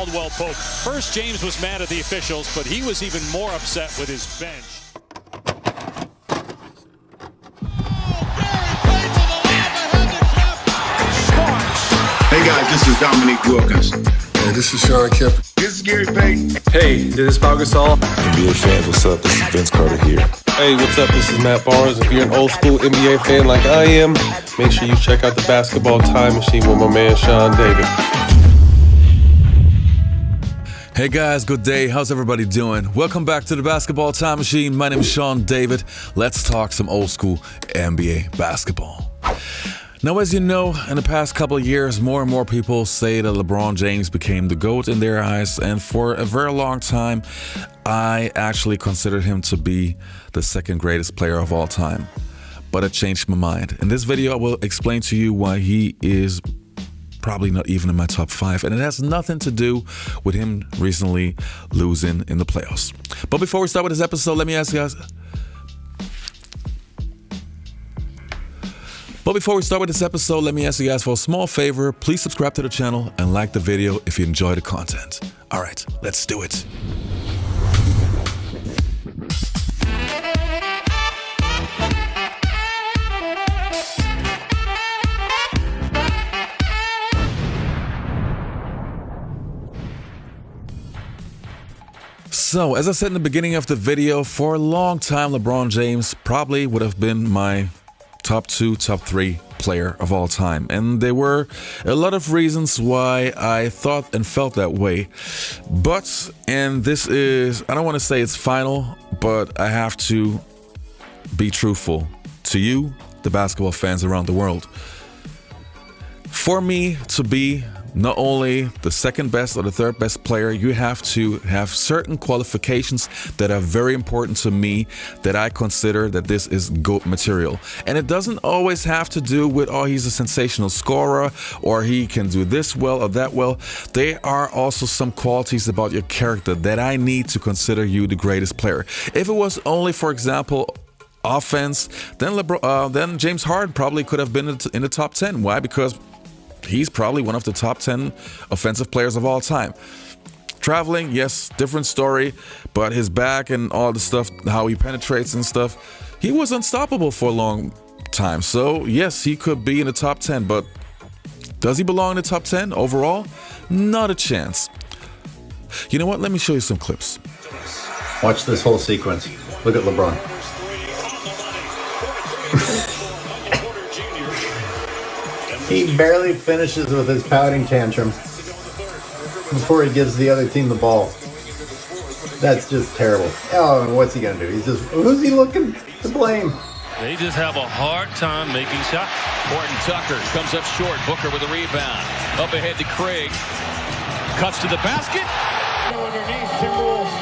held well poked. First, James was mad at the officials, but he was even more upset with his bench. Hey guys, this is Dominique Wilkins. Hey, this is Sean Kemp. This is Gary Payton. Hey, this is Pau Gasol. NBA fans, what's up? This is Vince Carter here. Hey, what's up? This is Matt Barnes. If you're an old school NBA fan like I am, make sure you check out the Basketball Time Machine with my man Sean David. Hey guys, good day. How's everybody doing? Welcome back to the Basketball Time Machine. My name is Sean David. Let's talk some old school NBA basketball. Now, as you know, in the past couple of years, more and more people say that LeBron James became the GOAT in their eyes, and for a very long time, I actually considered him to be the second greatest player of all time. But I changed my mind. In this video, I will explain to you why he is probably not even in my top 5, and it has nothing to do with him recently losing in the playoffs. But before we start with this episode, let me ask you guys... But before we start with this episode, let me ask you guys for a small favor. Please subscribe to the channel and like the video if you enjoy the content. All right, let's do it. So, as I said in the beginning of the video, for a long time, LeBron James probably would have been my top 2, top 3 player of all time. And there were a lot of reasons why I thought and felt that way. But, and this is, I don't want to say it's final, but I have to be truthful to you, the basketball fans around the world. For me to be not only the second best or the third best player, you have to have certain qualifications that are very important to me, that I consider that this is GOAT material. And it doesn't always have to do with, oh, he's a sensational scorer or he can do this well or that well. There are also some qualities about your character that I need to consider you the greatest player. If it was only, for example, offense, then James Harden probably could have been in the top 10. Why? Because he's probably one of the top 10 offensive players of all time. Traveling, yes, different story, but his back and all the stuff, how he penetrates and stuff, he was unstoppable for a long time. So, yes, he could be in the top 10, but does he belong in the top 10 overall? Not a chance. You know what? Let me show you some clips. Watch this whole sequence. Look at LeBron. He barely finishes with his pouting tantrum before he gives the other team the ball. That's just terrible. Oh, and what's he gonna do? Who's he looking to blame? They just have a hard time making shots. Horton Tucker comes up short. Booker with a rebound. Up ahead to Craig. Cuts to the basket. Underneath Timberwolves.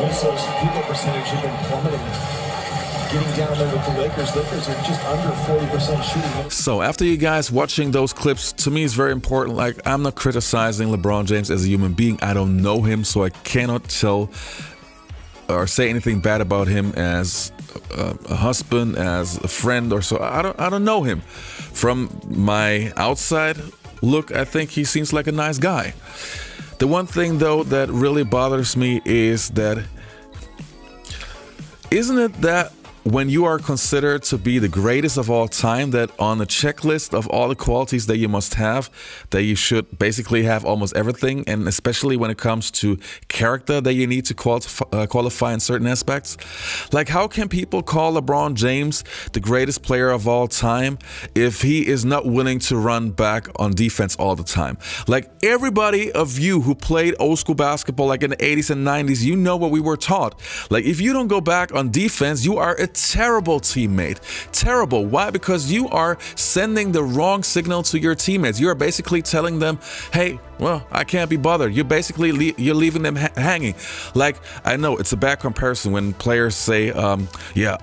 Minnesota's field percentage has been plummeting. Getting down there with the Lakers. Lakers are just under 40% shooting. So after you guys watching those clips, to me it's very important. Like, I'm not criticizing LeBron James as a human being. I don't know him, so I cannot tell or say anything bad about him as a husband, as a friend, or so. I don't know him. From my outside look, I think he seems like a nice guy. The one thing though that really bothers me is that, isn't it that when you are considered to be the greatest of all time, that on the checklist of all the qualities that you must have, that you should basically have almost everything, and especially when it comes to character, that you need to qualify in certain aspects? Like, how can people call LeBron James the greatest player of all time if he is not willing to run back on defense all the time? Like, everybody of you who played old school basketball like in the 80s and 90s, you know what we were taught. Like, if you don't go back on defense, you are a terrible teammate. Terrible. Why? Because you are sending the wrong signal to your teammates. You are basically telling them, hey, well, I can't be bothered. You're basically you're leaving them hanging. Like, I know it's a bad comparison when players say, yeah,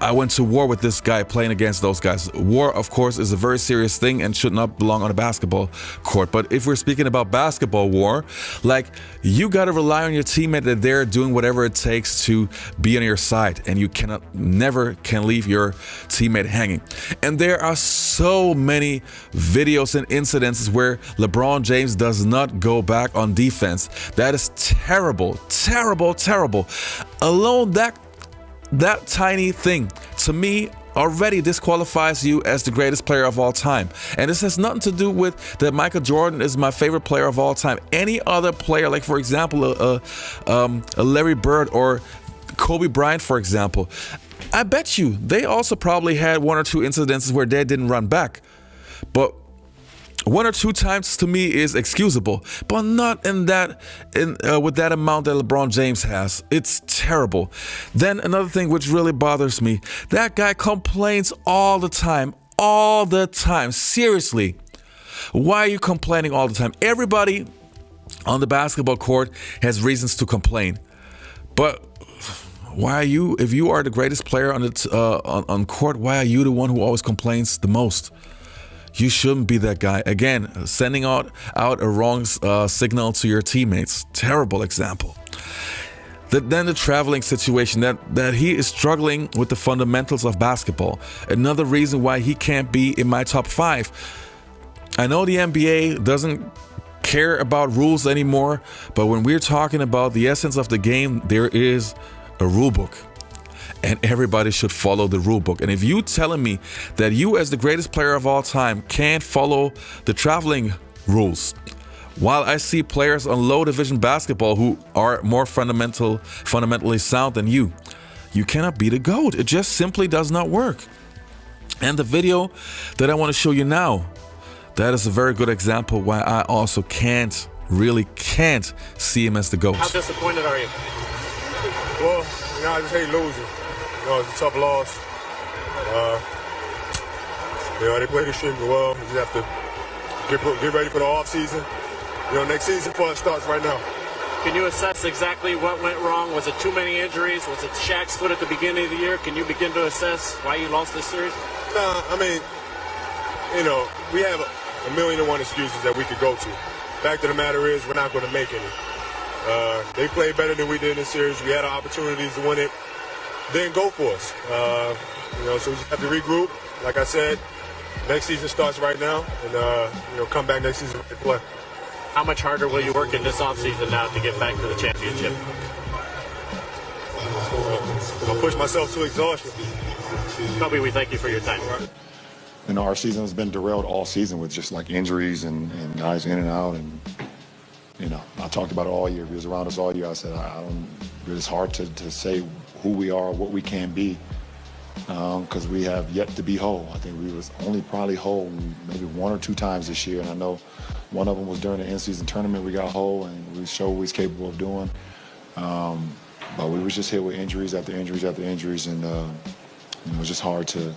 I went to war with this guy playing against those guys. War, of course, is a very serious thing and should not belong on a basketball court. But if we're speaking about basketball war, like, you got to rely on your teammate that they're doing whatever it takes to be on your side, and you cannot never can leave your teammate hanging. And there are so many videos and incidences where LeBron James does not go back on defense. That is terrible, terrible, terrible. Alone that tiny thing, to me, already disqualifies you as the greatest player of all time. And this has nothing to do with that Michael Jordan is my favorite player of all time. Any other player, like for example, a Larry Bird or Kobe Bryant, for example, I bet you they also probably had one or two incidences where they didn't run back. But one or two times to me is excusable, but not with that amount that LeBron James has. It's terrible. Then another thing which really bothers me, that guy complains all the time. Seriously, why are you complaining all the time? Everybody on the basketball court has reasons to complain, but why are you? If you are the greatest player on court, why are you the one who always complains the most? You shouldn't be that guy. Again, sending out a wrong signal to your teammates. Terrible example. Then the traveling situation, that he is struggling with the fundamentals of basketball. Another reason why he can't be in my top 5. I know the NBA doesn't care about rules anymore, but when we're talking about the essence of the game, there is a rule book. And everybody should follow the rule book. And if you telling me that you, as the greatest player of all time, can't follow the traveling rules, while I see players on low division basketball who are more fundamentally sound than you cannot be the GOAT. It just simply does not work. And the video that I want to show you now, that is a very good example why I also really can't see him as the GOAT. How disappointed are you? Well, I just hate losing. It's a tough loss. They played extremely well. We just have to get ready for the off season. Next season for us starts right now. Can you assess exactly what went wrong? Was it too many injuries? Was it Shaq's foot at the beginning of the year? Can you begin to assess why you lost this series? We have a million and one excuses that we could go to. Fact of the matter is, we're not going to make any. They played better than we did in this series. We had opportunities to win it. Didn't go for us. So we just have to regroup. Like I said, next season starts right now, and come back next season and play. How much harder will you work in this offseason now to get back to the championship? I'll push myself to exhaustion. Kobe, we thank you for your time. Our season has been derailed all season with just like injuries and guys in and out. And, I talked about it all year. He was around us all year. I said, it's hard to say who we are, what we can be, because we have yet to be whole. I think we was only probably whole maybe one or two times this year, and I know one of them was during the in-season tournament. We got whole, and we showed what we was capable of doing. But we was just hit with injuries after injuries after injuries, and it was just hard to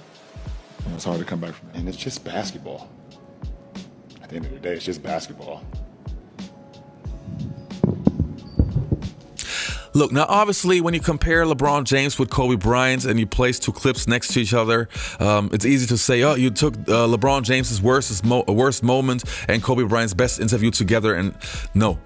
come back from it. And it's just basketball. At the end of the day, it's just basketball. Look, now obviously when you compare LeBron James with Kobe Bryant and you place two clips next to each other, it's easy to say, oh, you took LeBron James's worst moment and Kobe Bryant's best interview together. And no.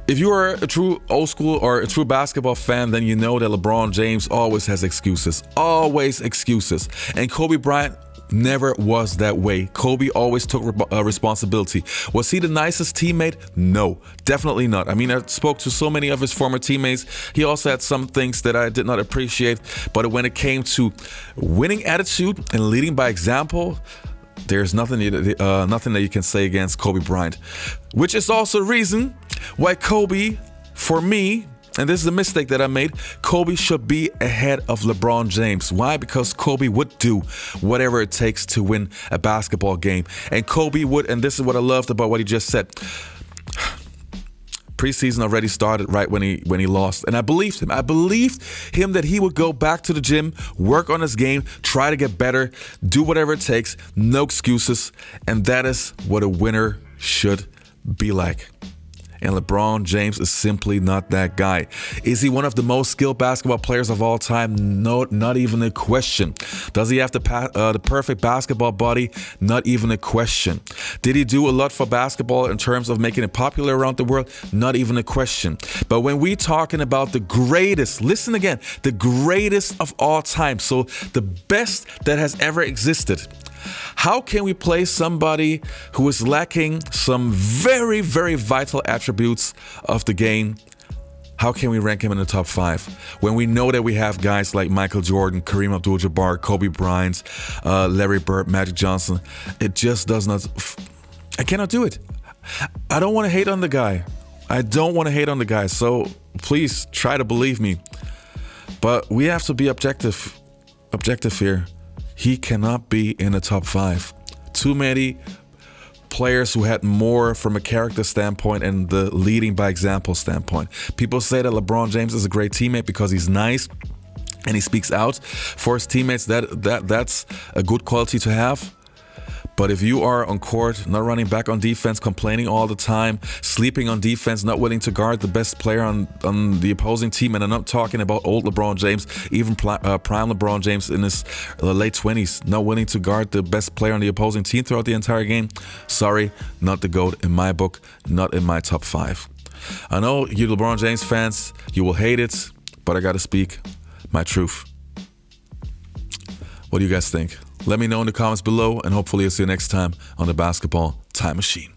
If you are a true old school or a true basketball fan, then you know that LeBron James always has excuses. Always excuses. And Kobe Bryant never was that way. Kobe always took responsibility. Was he the nicest teammate? No, definitely not. I mean, I spoke to so many of his former teammates. He also had some things that I did not appreciate. But when it came to winning attitude and leading by example, there's nothing that you can say against Kobe Bryant. Which is also a reason why Kobe, for me, and this is a mistake that I made, Kobe should be ahead of LeBron James. Why? Because Kobe would do whatever it takes to win a basketball game. And Kobe would, and this is what I loved about what he just said. Preseason already started right when he lost. And I believed him. I believed him that he would go back to the gym, work on his game, try to get better, do whatever it takes, no excuses. And that is what a winner should be like. And LeBron James is simply not that guy. Is he one of the most skilled basketball players of all time? No, not even a question. Does he have the perfect basketball body? Not even a question. Did he do a lot for basketball in terms of making it popular around the world? Not even a question. But when we're talking about the greatest, listen again, the greatest of all time, so the best that has ever existed, how can we play somebody who is lacking some very, very vital attributes of the game? How can we rank him in the top 5 when we know that we have guys like Michael Jordan, Kareem Abdul-Jabbar, Kobe Bryant, Larry Bird, Magic Johnson? It just does not. I cannot do it. I don't want to hate on the guy. So please try to believe me. But we have to be objective here. He cannot be in the top 5. Too many players who had more from a character standpoint and the leading by example standpoint. People say that LeBron James is a great teammate because he's nice and he speaks out for his teammates. That's a good quality to have. But if you are on court, not running back on defense, complaining all the time, sleeping on defense, not willing to guard the best player on the opposing team, and I'm not talking about old LeBron James, even prime LeBron James in his late 20s, not willing to guard the best player on the opposing team throughout the entire game, sorry, not the GOAT in my book, not in my top 5. I know you LeBron James fans, you will hate it, but I gotta speak my truth. What do you guys think? Let me know in the comments below, and hopefully I'll see you next time on the Basketball Time Machine.